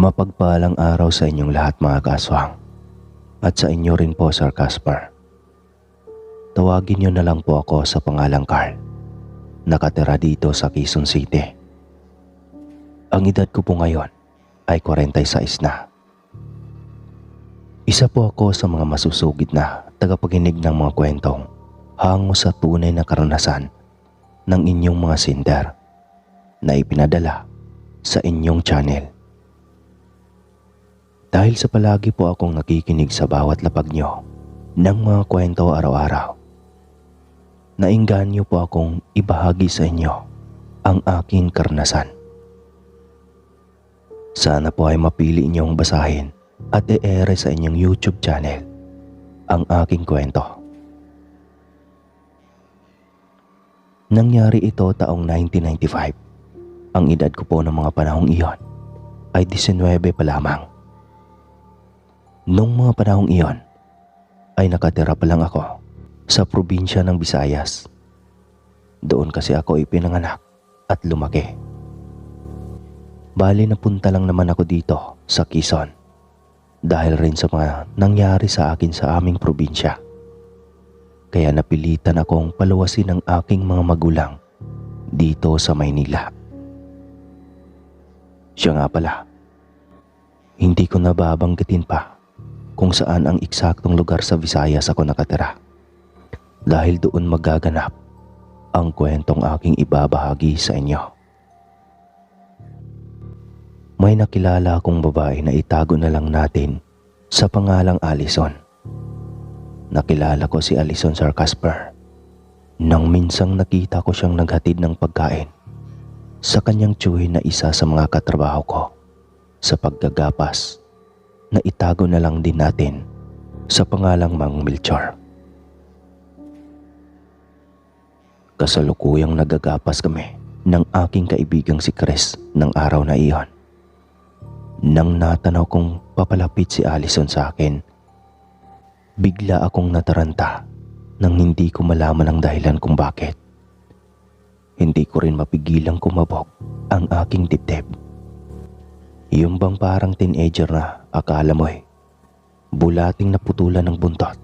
Mapagpalang araw sa inyong lahat mga kaswang at sa inyo rin po Sir Casper. Tawagin niyo na lang po ako sa pangalang Carl. Nakatira dito sa Quezon City. Ang edad ko po ngayon ay 46 na. Isa po ako sa mga masusugid na tagapaginig ng mga kwentong hango sa tunay na karanasan ng inyong mga sender na ipinadala sa inyong channel. Dahil sa palagi po akong nakikinig sa bawat lapag nyo ng mga kwento araw-araw, nainganyo po akong ibahagi sa inyo ang aking karanasan. Sana po ay mapili inyong basahin at i-ere sa inyong YouTube channel ang aking kwento. Nangyari ito taong 1995. Ang edad ko po ng mga panahong iyon ay 19 pa lamang. Noong mga panahong iyon ay nakatira pa lang ako sa probinsya ng Visayas. Doon kasi ako ipinanganak at lumaki. Bali napunta lang naman ako dito sa Quezon dahil rin sa mga nangyari sa akin sa aming probinsya. Kaya napilitan akong paluwasin ang aking mga magulang dito sa Maynila. Siya nga pala, hindi ko nababanggitin pa kung saan ang eksaktong lugar sa Visayas ako nakatira dahil doon magaganap ang kwentong aking ibabahagi sa inyo. May nakilala akong babae na itago na lang natin sa pangalang Alison. Nakilala ko si Alison Sir Casper nang minsang nakita ko siyang naghatid ng pagkain sa kanyang tiyuhin na isa sa mga katrabaho ko sa paggagapas na itago na lang din natin sa pangalang Mang Melchor. Kasalukuyang nagagapas kami ng aking kaibigang si Chris ng araw na iyon. Nang natanaw kong papalapit si Alison sa akin, bigla akong nataranta nang hindi ko malaman ang dahilan kung bakit. Hindi ko rin mapigilang kumabog ang aking dibdib. Yung bang parang teenager na akala mo bulating naputulan ng buntot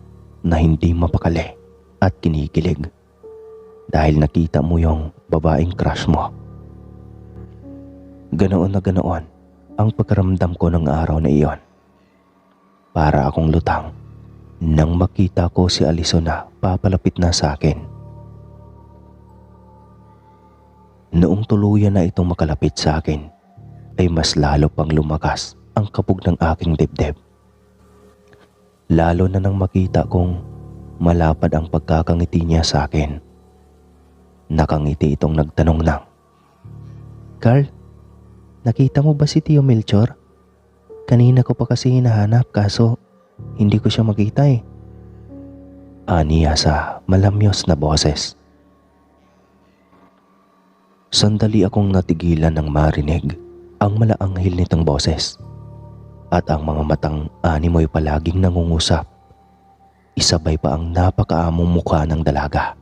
na hindi mapakali at kinikilig dahil nakita mo yung babaeng crush mo. Ganoon na ganoon ang pagkaramdam ko ng araw na iyon. Para akong lutang nang makita ko si Alison na papalapit na sa akin. Noong tuluyan na itong makalapit sa akin, ay mas lalo pang lumakas ang kabog ng aking dibdib. Lalo na nang makita kong malapad ang pagkakangiti niya sa akin. Nakangiti itong nagtanong ng, "Carl, nakita mo ba si Tio Melchor? Kanina ko pa kasi hinahanap kaso hindi ko siya makita eh." Aniya sa malamyos na boses. Sandali akong natigilan nang marinig ang malaanghel nitong boses at ang mga matang animoy palaging nangungusap. Isabay pa ang napakaamong mukha ng dalaga.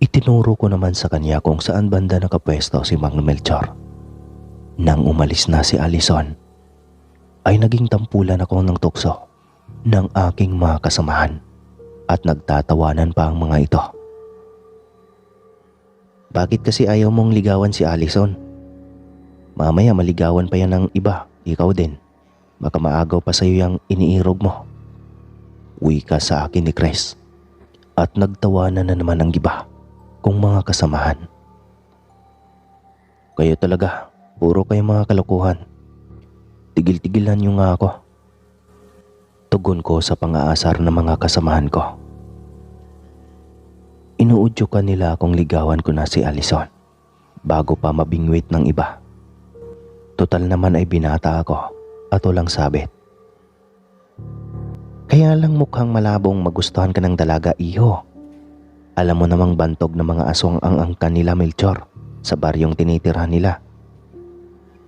Itinuro ko naman sa kanya kung saan banda nakapwesto si Mang Melchor. Nang umalis na si Alison, ay naging tampulan ako ng tukso ng aking mga kasamahan at nagtatawanan pa ang mga ito. "Bakit kasi ayaw mong ligawan si Alison? Mamaya maligawan pa yan ng iba, ikaw din. Baka maagaw pa sa'yo yung iniirog mo." Wika sa akin ni Chris at nagtawanan na naman ang iba kong mga kasamahan. "Kayo talaga, puro kayo mga kalokohan. Tigil-tigilan niyo nga ako." Tugon ko sa pang-aasar ng mga kasamahan ko. Inuudyokan nila akong ligawan ko na si Alison bago pa mabingwit ng iba. Total naman ay binata ako at walang sabit. "Kaya lang mukhang malabong magustuhan ka ng dalaga, iho. Alam mo namang bantog na mga aswang ang kanila Melchor sa baryong tinitirhan nila."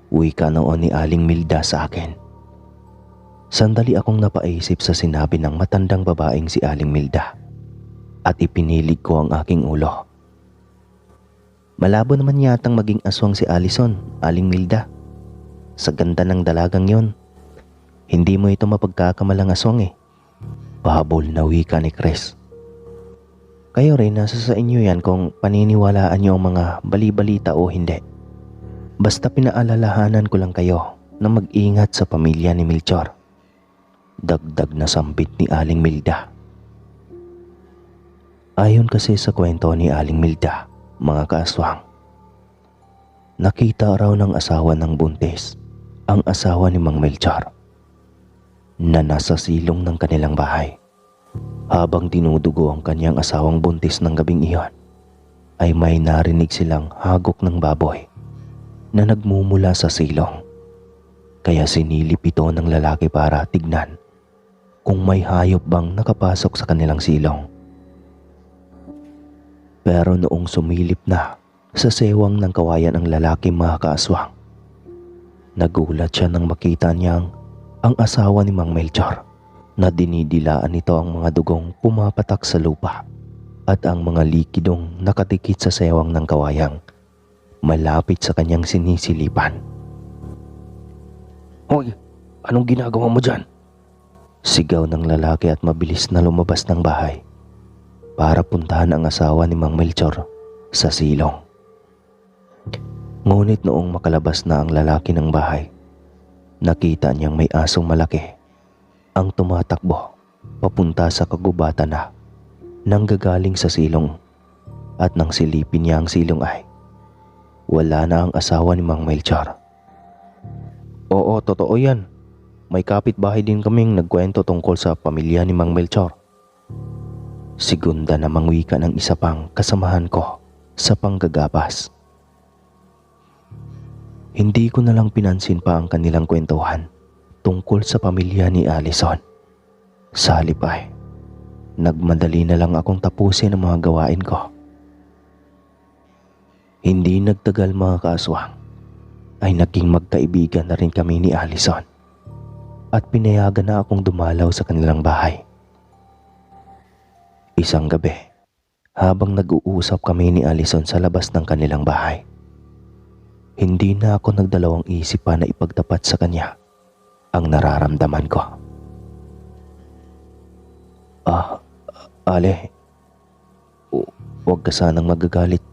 Wika noon ni Aling Milda sa akin. Sandali akong napaisip sa sinabi ng matandang babaeng si Aling Milda at ipinilig ko ang aking ulo. "Malabo naman yatang maging aswang si Alison, Aling Milda. sa ganda ng dalagang yon. Hindi mo ito mapagkakamalang aswang eh. Pahabol na wika ni Chris. Kayo rin, nasa sa inyo yan kung paniniwalaan niyo ang mga bali-balita o hindi. Basta pinaalalahanan ko lang kayo na mag-ingat sa pamilya ni Melchor. Dagdag na sambit ni Aling Milda. Ayon kasi sa kwento ni Aling Milda, mga kaaswang, nakita raw ng asawa ng buntis, ang asawa ni Mang Melchor, na nasa silong ng kanilang bahay. Habang dinudugo ang kanyang asawang buntis ng gabing iyon, ay may narinig silang hagok ng baboy na nagmumula sa silong. Kaya sinilip ito ng lalaki para tignan kung may hayop bang nakapasok sa kanilang silong. Pero noong sumilip na sa sewang ng kawayan ang lalaki, mga kaaswang, nagulat siya nang makita niyang ang asawa ni Mang Melchor na dinidilaan nito ang mga dugong pumapatak sa lupa at ang mga likidong nakatikit sa sewang ng kawayang malapit sa kanyang sinisilipan. "Hoy, anong ginagawa mo dyan?" Sigaw ng lalaki at mabilis na lumabas ng bahay para puntahan ang asawa ni Mang Melchor sa silong. Ngunit noong makalabas na ang lalaki ng bahay, nakita niyang may asong malaki ang tumatakbo papunta sa kagubatan na nanggagaling sa silong, at nang silipin niya ang silong ay wala na ang asawa ni Mang Melchor. "Oo, totoo yan. May kapitbahay din kaming nagkwento tungkol sa pamilya ni Mang Melchor." Segunda na mangwika ng isa pang kasamahan ko sa panggagabas. Hindi ko na lang pinansin pa ang kanilang kwentuhan tungkol sa pamilya ni Allison. Sa halip ay nagmadali na lang akong tapusin ang mga gawain ko. Hindi nagtagal, mga kaaswang, ay naging magkaibigan na rin kami ni Allison at pinayagan na akong dumalaw sa kanilang bahay. Isang gabi, habang nag-uusap kami ni Allison sa labas ng kanilang bahay, hindi na ako nagdalawang isip pa na ipagtapat sa kanya ang nararamdaman ko. Ale, huwag ka sanang magagalit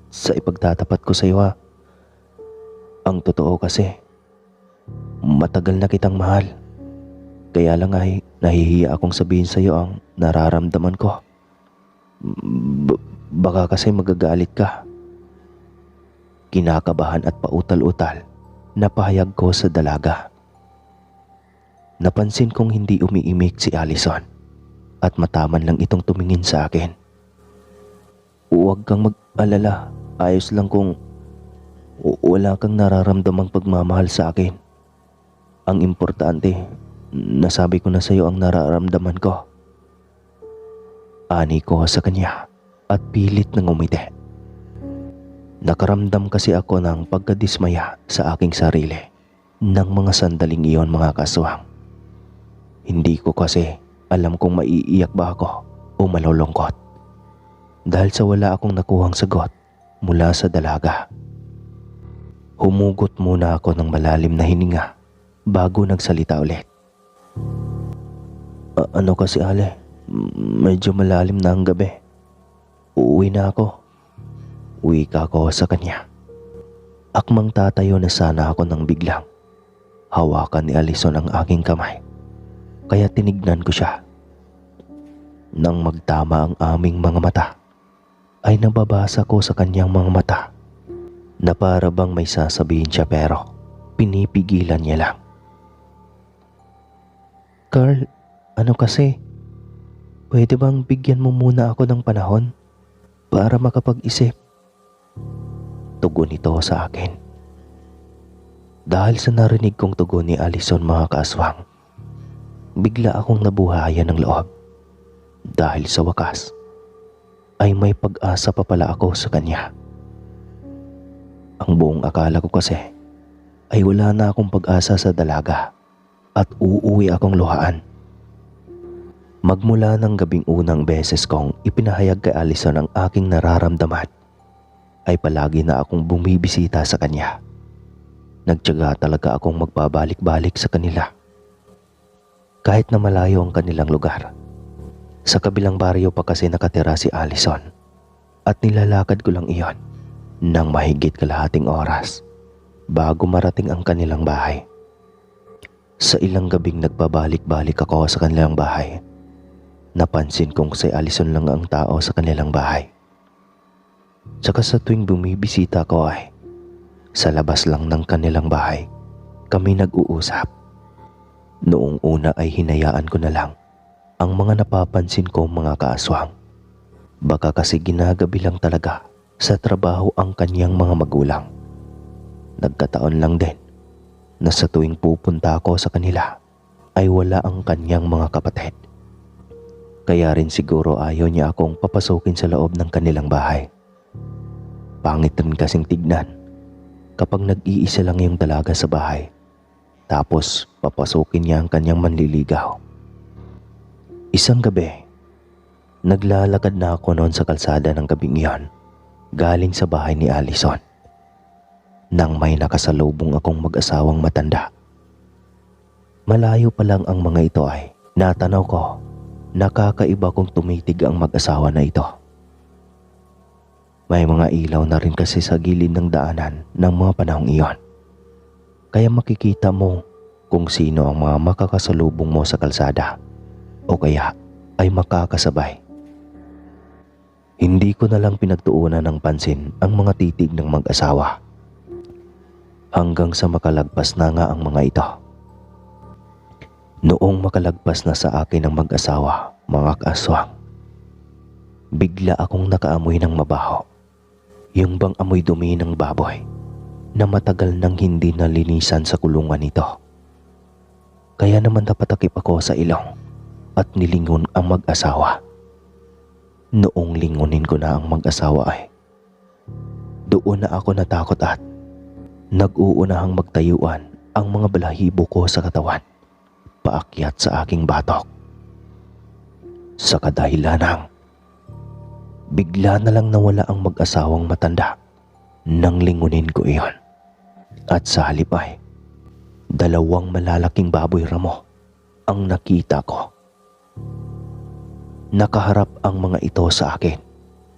sa ipagtatapat ko sa iyo, ha. Ang totoo kasi, matagal na kitang mahal. Kaya lang ay nahihiya akong sabihin sa iyo ang nararamdaman ko. Baka kasi magagalit ka. Kinakabahan at pautal-utal na pahayag ko sa dalaga. Napansin kong hindi umiimik si Allison at mataman lang itong tumingin sa akin. "Huwag kang mag-alala. Ayos lang kung wala kang nararamdamang pagmamahal sa akin. Ang importante, nasabi ko na sa iyo ang nararamdaman ko." Ani ko sa kanya at pilit nang umiti. Nakaramdam kasi ako ng pagkadismaya sa aking sarili ng mga sandaling iyon, mga kaswang. Hindi ko kasi alam kung maiiyak ba ako o malulungkot dahil sa wala akong nakuhang sagot mula sa dalaga. Humugot muna ako ng malalim na hininga bago nagsalita ulit. Ano kasi, Ale? Medyo malalim na ang gabi. Uuwi na ako." Wika ko sa kanya. Akmang tatayo na sana ako nang biglang hawakan ni Allison ang aking kamay. Kaya tinignan ko siya. Nang magtama ang aming mga mata, ay nababasa ko sa kanyang mga mata na para bang may sasabihin siya pero pinipigilan niya lang. "Carl, ano kasi? Pwede bang bigyan mo muna ako ng panahon para makapag-isip?" Tugon ito sa akin. Dahil sa narinig kong tugon ni Allison, mga kaaswang, bigla akong nabuhayan ng loob. Dahil sa wakas, ay may pag-asa pa pala ako sa kanya. Ang buong akala ko kasi ay wala na akong pag-asa sa dalaga at uuwi akong luhaan. Magmula ng gabing unang beses kong ipinahayag kay Allison ang aking nararamdaman, ay palagi na akong bumibisita sa kanya. Nagtiyaga talaga akong magbabalik-balik sa kanila. Kahit na malayo ang kanilang lugar. Sa kabilang baryo pa kasi nakatira si Allison at nilalakad ko lang iyon ng mahigit kalahating oras bago marating ang kanilang bahay. Sa ilang gabing nagbabalik-balik ako sa kanilang bahay, napansin kong si Allison lang ang tao sa kanilang bahay. Tsaka sa tuwing bumibisita ko ay sa labas lang ng kanilang bahay kami nag-uusap. Noong una ay hinayaan ko na lang ang mga napapansin ko mga kaaswang. Baka kasi ginagabi lang talaga sa trabaho ang kanyang mga magulang. Nagkataon lang din na sa tuwing pupunta ako sa kanila ay wala ang kanyang mga kapatid. Kaya rin siguro ayaw niya akong papasukin sa loob ng kanilang bahay. Pangit rin kasing tignan kapag nag-iisa lang yung dalaga sa bahay tapos papasukin niya ang kanyang manliligaw. Isang gabi, naglalakad na ako noon sa kalsada ng gabing iyon galing sa bahay ni Allison nang may nakasalubong akong mag-asawang matanda. Malayo pa lang ang mga ito ay natanaw ko nakakaiba kong tumitig ang mag-asawa na ito. May mga ilaw na rin kasi sa gilid ng daanan ng mga panahong iyon. Kaya makikita mo kung sino ang mga makakasalubong mo sa kalsada o kaya ay makakasabay. Hindi ko na lang pinagtuunan ng pansin ang mga titig ng mag-asawa hanggang sa makalagpas na nga ang mga ito. Noong makalagpas na sa akin ang mag-asawa, mga kaaswang, bigla akong nakaamoy ng mabaho. Yung bang amoy dumi ng baboy na matagal nang hindi nalinisan sa kulungan nito. Kaya naman napatakip ako sa ilong at nilingon ang mag-asawa. Noong lingunin ko na ang mag-asawa ay doon na ako natakot at nag-uunahang magtayuan ang mga balahibo ko sa katawan paakyat sa aking batok. Sa kadahilanang bigla na lang nawala ang mag-asawang matanda nang lingunin ko iyon. At sa halip ay dalawang malalaking baboy ramo ang nakita ko. Nakaharap ang mga ito sa akin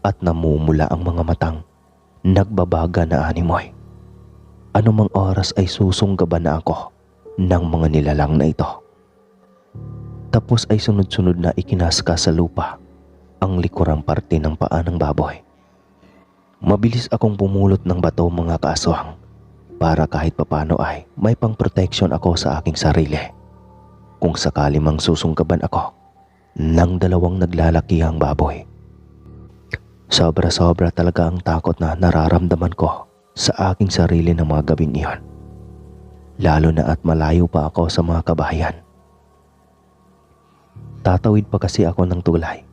at namumula ang mga matang nagbabaga na animoy. Anumang oras ay susunggaban na ako ng mga nilalang na ito. Tapos ay sunod-sunod na ikinaska sa lupa ang likurang parte ng paa ng baboy. Mabilis akong pumulot ng bato mga kaaswang para kahit papano ay may pang-protection ako sa aking sarili kung sakali mang susunggaban ako ng dalawang naglalakihang baboy. Sobra-sobra talaga ang takot na nararamdaman ko sa aking sarili ng mga gabing iyon. Lalo na at malayo pa ako sa mga kabahayan. Tatawid pa kasi ako ng tulay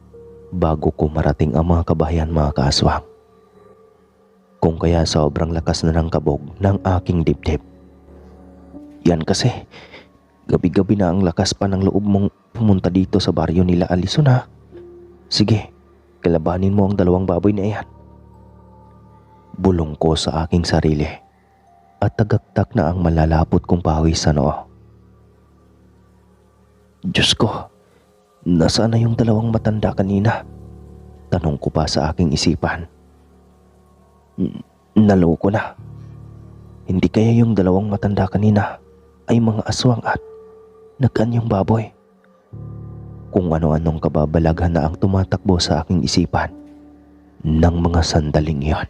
bago ko marating ang mga kabahayan mga kaaswang. Kung kaya sobrang lakas na ng kabog ng aking dibdib. Yan kasi, gabi-gabi na ang lakas pa ng loob mong pumunta dito sa baryo nila Allison ha. Sige, kalabanin mo ang dalawang baboy na iyan. Bulong ko sa aking sarili at tagaktak na ang malalapot kong pawis sa noo. Diyos ko, nasaan na yung dalawang matanda kanina? Tanong ko pa sa aking isipan. Naloko na. Hindi kaya yung dalawang matanda kanina ay mga aswang at nagkanyang baboy? Kung ano-anong kababalaghan na ang tumatakbo sa aking isipan ng mga sandaling iyon.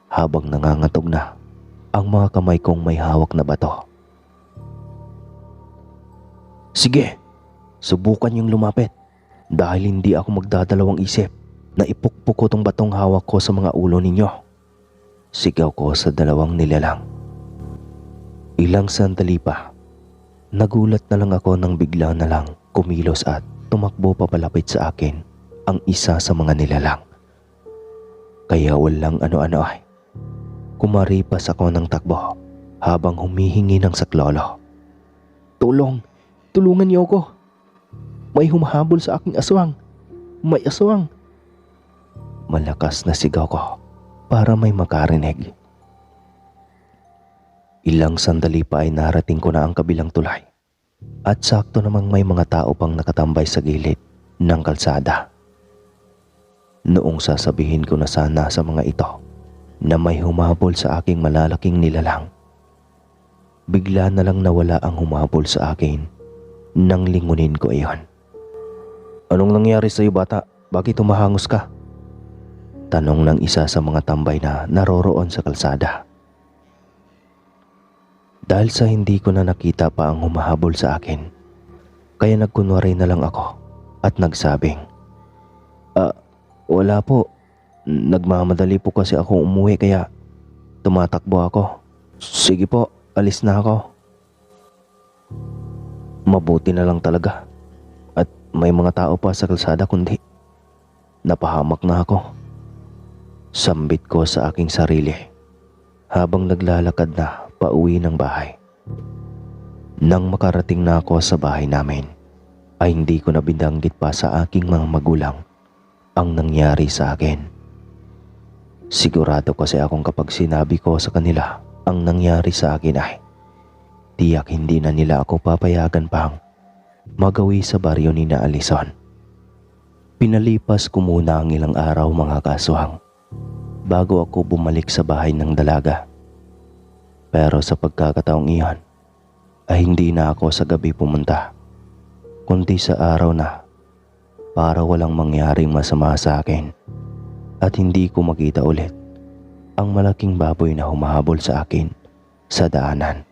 Habang nangangatog na ang mga kamay kong may hawak na bato. Sige, subukan yung lumapit dahil hindi ako magdadalawang isip na ipukpok ko tong batong hawak ko sa mga ulo ninyo. Sigaw ko sa dalawang nilalang. Ilang sandali pa, nagulat na lang ako nang bigla na lang kumilos at tumakbo papalapit sa akin ang isa sa mga nilalang. Kaya walang ano-ano ay kumaripas ako ng takbo habang humihingi ng saklolo. Tulong! Tulungan niyo ako! May humahabol sa aking aswang! May aswang! Malakas na sigaw ko para may makarinig. Ilang sandali pa ay narating ko na ang kabilang tulay at sakto namang may mga tao pang nakatambay sa gilid ng kalsada. Noong sasabihin ko na sana sa mga ito na may humabol sa aking malalaking nilalang, bigla na lang nawala ang humabol sa akin nang lingunin ko iyon. "Anong nangyari sa iyo, bata? Bakit humahangos ka?" Tanong ng isa sa mga tambay na naroroon sa kalsada. Dahil sa hindi ko na nakita pa ang humahabol sa akin, kaya nagkunwari na lang ako at nagsabing, Wala po. Nagmamadali po kasi ako umuwi kaya tumatakbo ako. Sige po, alis na ako." Mabuti na lang talaga at may mga tao pa sa kalsada kundi napahamak na ako. Sambit ko sa aking sarili habang naglalakad na pauwi ng bahay. Nang makarating na ako sa bahay namin, ay hindi ko na binanggit pa sa aking mga magulang ang nangyari sa akin. Sigurado kasi akong kapag sinabi ko sa kanila ang nangyari sa akin ay tiyak hindi na nila ako papayagan pang magawi sa baryo ni na Alison. Pinalipas ko muna ang ilang araw mga kaswang bago ako bumalik sa bahay ng dalaga. Pero sa pagkakataong iyon ay hindi na ako sa gabi pumunta, kundi sa araw na para walang mangyaring masama sa akin at hindi ko makita ulit ang malaking baboy na humahabol sa akin sa daanan.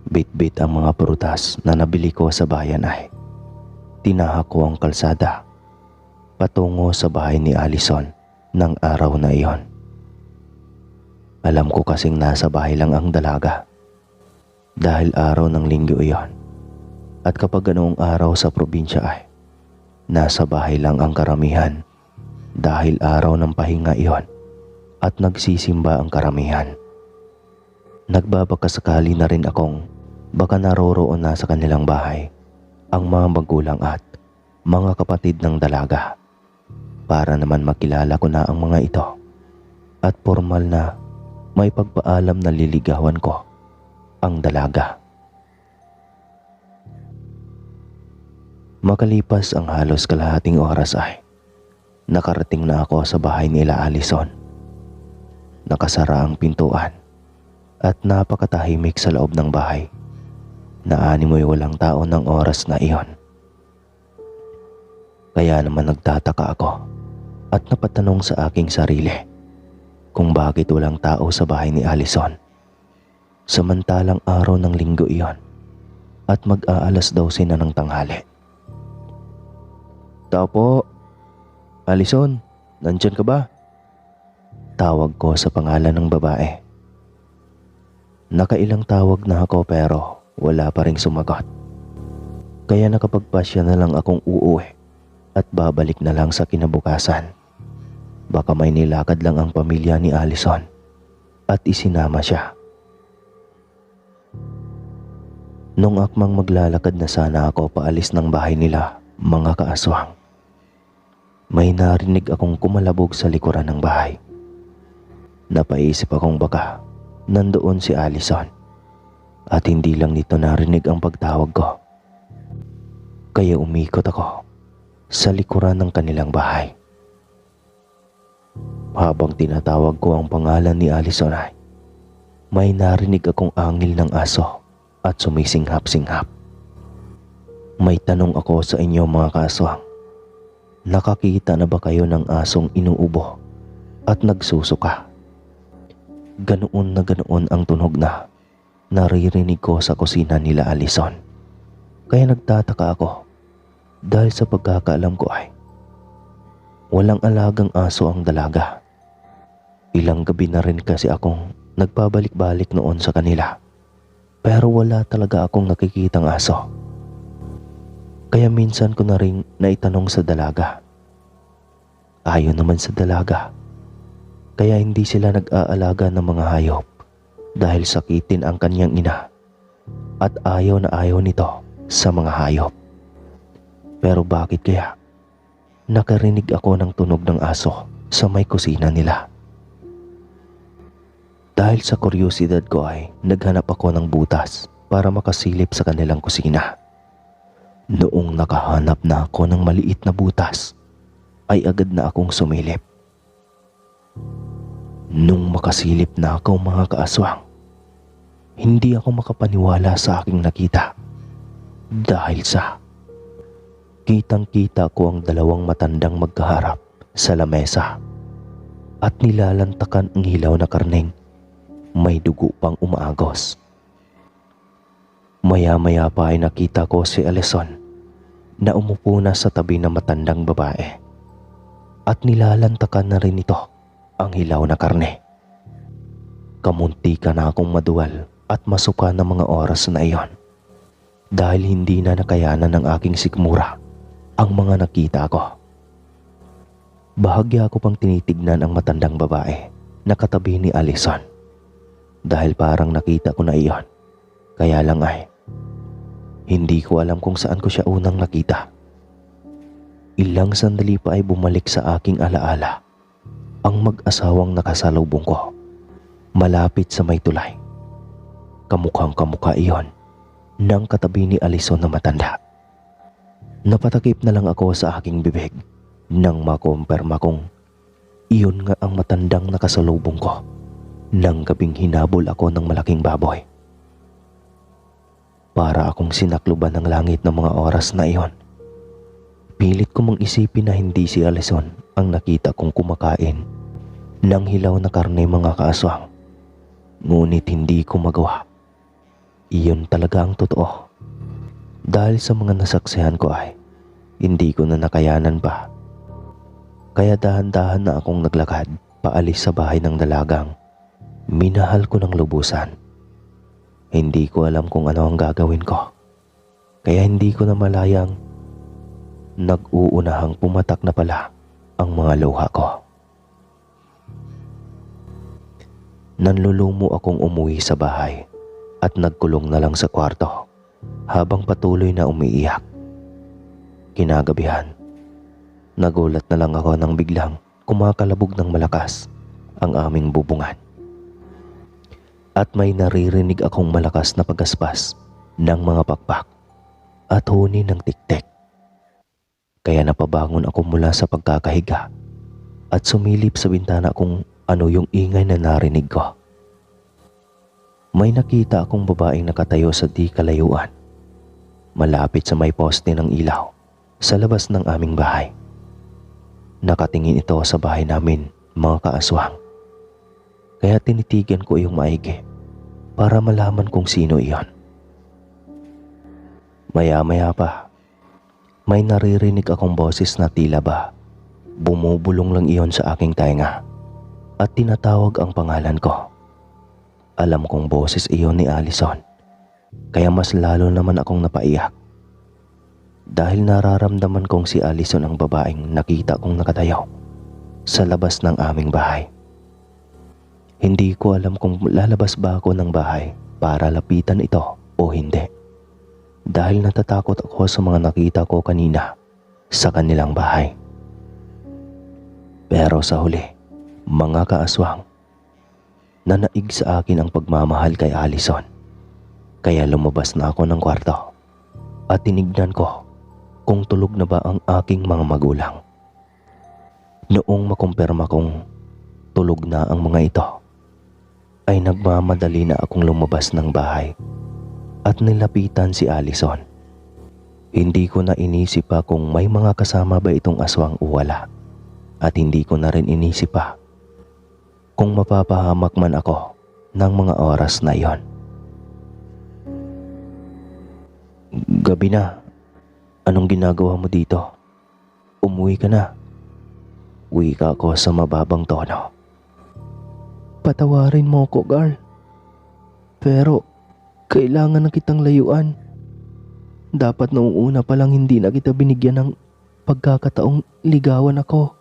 Bit-bit ang mga prutas na nabili ko sa bayan ay tinahak ko ang kalsada patungo sa bahay ni Alison ng araw na iyon. Alam ko kasing nasa bahay lang ang dalaga dahil araw ng linggo iyon. At kapag ganoong araw sa probinsya ay nasa bahay lang ang karamihan dahil araw ng pahinga iyon at nagsisimba ang karamihan. Nagbabakasakali na rin akong baka naroroon na sa kanilang bahay ang mga magulang at mga kapatid ng dalaga para naman makilala ko na ang mga ito at formal na may pagpaalam na liligawan ko ang dalaga. Makalipas ang halos kalahating oras ay nakarating na ako sa bahay nila Alison. Nakasara ang pintuan at napakatahimik sa loob ng bahay na animoy walang tao ng oras na iyon. Kaya naman nagtataka ako at napatanong sa aking sarili kung bakit walang tao sa bahay ni Alison. Samantalang araw ng linggo iyon at mag-aalas 12 na ng tanghali. "Tao po. Alison, nandyan ka ba?" Tawag ko sa pangalan ng babae. Nakailang tawag na ako pero wala pa ring sumagot. Kaya nakapagpasya na lang akong uuwi at babalik na lang sa kinabukasan. Baka may nilakad lang ang pamilya ni Alison at isinama siya. Nung akmang maglalakad na sana ako paalis ng bahay nila, mga kaaswang, may narinig akong kumalabog sa likuran ng bahay. Napaisip akong baka nandoon si Alison at hindi lang nito narinig ang pagtawag ko. Kaya umikot ako sa likuran ng kanilang bahay. Habang tinatawag ko ang pangalan ni Alison ay may narinig akong angil ng aso at sumisinghap-singhap. May tanong ako sa inyo mga kaaswang. Nakakita na ba kayo ng asong inuubo at nagsusuka? Ganoon na ganoon ang tunog na naririnig ko sa kusina nila Alison. Kaya nagtataka ako dahil sa pagkakaalam ko ay walang alagang aso ang dalaga. Ilang gabi na rin kasi akong nagpabalik-balik noon sa kanila pero wala talaga akong nakikitang aso. Kaya minsan ko na rin naitanong sa dalaga. Ayaw naman sa dalaga. Kaya hindi sila nag-aalaga ng mga hayop dahil sakitin ang kanyang ina at ayaw na ayaw nito sa mga hayop. Pero bakit kaya nakarinig ako ng tunog ng aso sa may kusina nila? Dahil sa kuryosidad ko ay naghanap ako ng butas para makasilip sa kanilang kusina. Noong nakahanap na ako ng maliit na butas, ay agad na akong sumilip. Nung makasilip na ako mga kaaswang, hindi ako makapaniwala sa aking nakita. Dahil sa kitang-kita ko ang dalawang matandang magkaharap sa lamesa at nilalantakan ang hilaw na karneng may dugo pang umaagos. Maya-maya pa ay nakita ko si Alison na umupo na sa tabi ng matandang babae at nilalantakan na rin ito ang hilaw na karne. Kamunti ka na akong maduwal at masuka ng mga oras na iyon dahil hindi na nakayanan ng aking sikmura ang mga nakita ko. Bahagya ko pang tinitignan ang matandang babae na katabi ni Alison dahil parang nakita ko na iyon. Kaya lang ay hindi ko alam kung saan ko siya unang nakita. Ilang sandali pa ay bumalik sa aking alaala ang mag-asawang nakasalubong ko malapit sa may tulay. Kamukhang kamukha iyon ng katabi ni Alison na matanda. Napatakip na lang ako sa aking bibig nang makumpirma kong iyon nga ang matandang nakasalubong ko nang gabing hinabol ako ng malaking baboy. Para akong sinakluban ng langit ng mga oras na iyon. Pilit ko mong isipin na hindi si Alison ang nakita kong kumakain ng hilaw na karne mga kaaswang. Ngunit hindi ko magawa. Iyon talaga ang totoo. Dahil sa mga nasaksihan ko ay hindi ko na nakayanan pa. Kaya dahan-dahan na akong naglakad paalis sa bahay ng dalagang minahal ko ng lubusan. Hindi ko alam kung ano ang gagawin ko. Kaya hindi ko na malayang nag-uunahang pumatak na pala ang mga luha ko. Nanlulumo akong umuwi sa bahay at nagkulong na lang sa kwarto habang patuloy na umiiyak. Kinagabihan, nagulat na lang ako nang biglang kumakalabog ng malakas ang aming bubungan. At may naririnig akong malakas na pagaspas ng mga pakpak at huni ng tiktik. Kaya napabangon ako mula sa pagkakahiga at sumilip sa bintana kung ano yung ingay na narinig ko. May nakita akong babaeng nakatayo sa di kalayuan, malapit sa may poste ng ilaw sa labas ng aming bahay. Nakatingin ito sa bahay namin, mga kaaswang. Kaya tinitigan ko iyong maigi para malaman kung sino iyon. Maya-maya pa, may naririnig akong boses na tila ba bumubulong lang iyon sa aking tainga at tinatawag ang pangalan ko. Alam kong boses iyon ni Alison, kaya mas lalo naman akong napaiyak. Dahil nararamdaman kong si Alison ang babaeng nakita kong nakatayo sa labas ng aming bahay. Hindi ko alam kung lalabas ba ako ng bahay para lapitan ito o hindi. Dahil natatakot ako sa mga nakita ko kanina sa kanilang bahay. Pero sa huli, mga kaaswang, nanaig sa akin ang pagmamahal kay Alison. Kaya lumabas na ako ng kwarto at tinignan ko kung tulog na ba ang aking mga magulang. Noong makumpirma kong tulog na ang mga ito, ay nagmamadali na akong lumabas ng bahay at nilapitan si Alison. Hindi ko na inisip pa kung may mga kasama ba itong aswang o wala, at hindi ko na rin inisip pa kung mapapahamak man ako ng mga oras na iyon. Gabi na. Anong ginagawa mo dito? Umuwi ka na. Wika ko sa mababang tono. Patawarin mo ko, Carl. Pero kailangan na kitang layuan. Dapat noong una pa lang hindi na kita binigyan ng pagkakataong ligawan ako.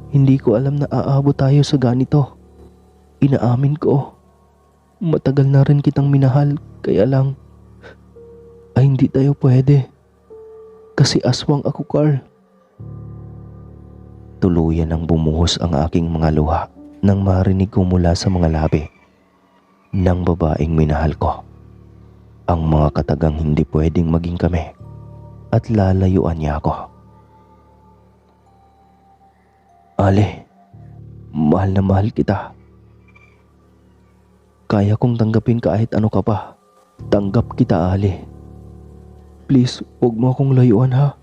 Hindi ko alam na aabot tayo sa ganito. Inaamin ko. Matagal na rin kitang minahal, kaya lang ay hindi tayo pwede. Kasi aswang ako, Carl. Tuluyan ang bumuhos ang aking mga luha nang marinig ko mula sa mga labi ng babaeng minahal ko. Ang mga katagang hindi pwedeng maging kami at lalayuan niya ako. Ale, mahal na mahal kita. Kaya kong tanggapin kahit ano ka pa. Tanggap kita, Ale. Please, huwag mo akong layuan ha.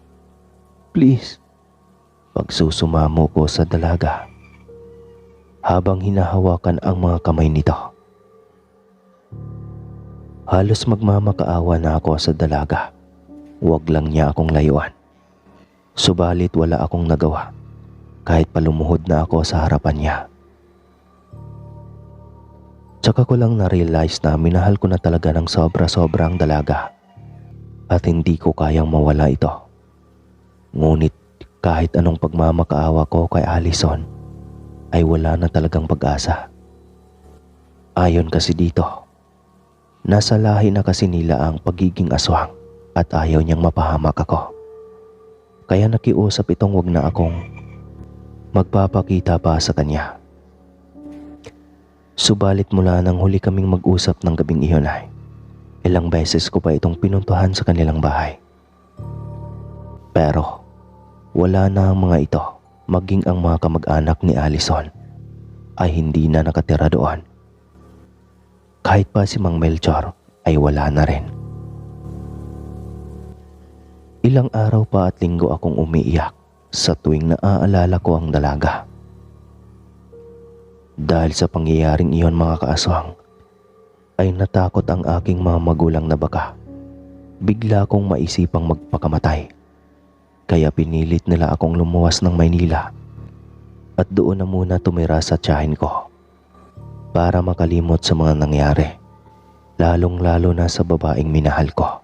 Please. Pagsusumamo ko sa dalaga habang hinahawakan ang mga kamay nito. Halos magmamakaawa na ako sa dalaga. Huwag lang niya akong layuan. Subalit wala akong nagawa kahit palumuhod na ako sa harapan niya. Tsaka ko lang na-realize na minahal ko na talaga ng sobra-sobra ang dalaga at hindi ko kayang mawala ito. Ngunit kahit anong pagmamakaawa ko kay Allison ay wala na talagang pag-asa. Ayon kasi dito, nasa lahi na kasi nila ang pagiging aswang at ayaw niyang mapahamak ako. Kaya nakiusap itong wag na akong magpapakita pa sa kanya. Subalit mula nang huli kaming mag-usap ng gabing iyon ay ilang beses ko pa itong pinuntuhan sa kanilang bahay. Pero wala na ang mga ito, maging ang mga kamag-anak ni Allison ay hindi na nakatira doon. Kahit pa si Mang Melchor ay wala na rin. Ilang araw pa at linggo akong umiiyak sa tuwing naaalala ko ang dalaga. Dahil sa pangyayaring iyon mga kaaswang, ay natakot ang aking mga magulang na baka bigla kong maisipang magpakamatay. Kaya pinilit nila akong lumuwas ng Maynila at doon na muna tumira sa tiyahin ko para makalimot sa mga nangyari, lalong-lalo na sa babaeng minahal ko.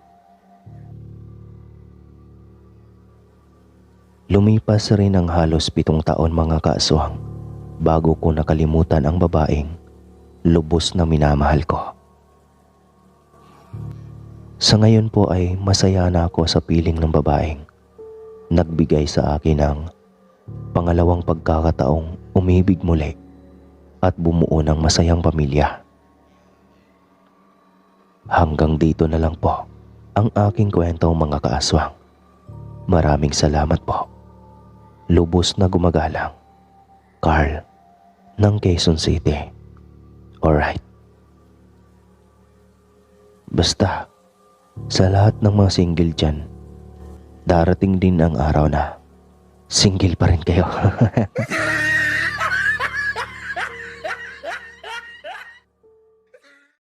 Lumipas rin ang halos 7 taon mga kaaswang bago ko nakalimutan ang babaeng lubos na minamahal ko. Sa ngayon po ay masaya na ako sa piling ng babaeng nagbigay sa akin ng pangalawang pagkakataong umibig muli at bumuo ng masayang pamilya. Hanggang dito na lang po ang aking kwento mga kaaswang. Maraming salamat po. Lubos na gumagalang, Carl ng Quezon City. Alright. Basta, sa lahat ng mga single dyan, darating din ang araw na single pa rin kayo.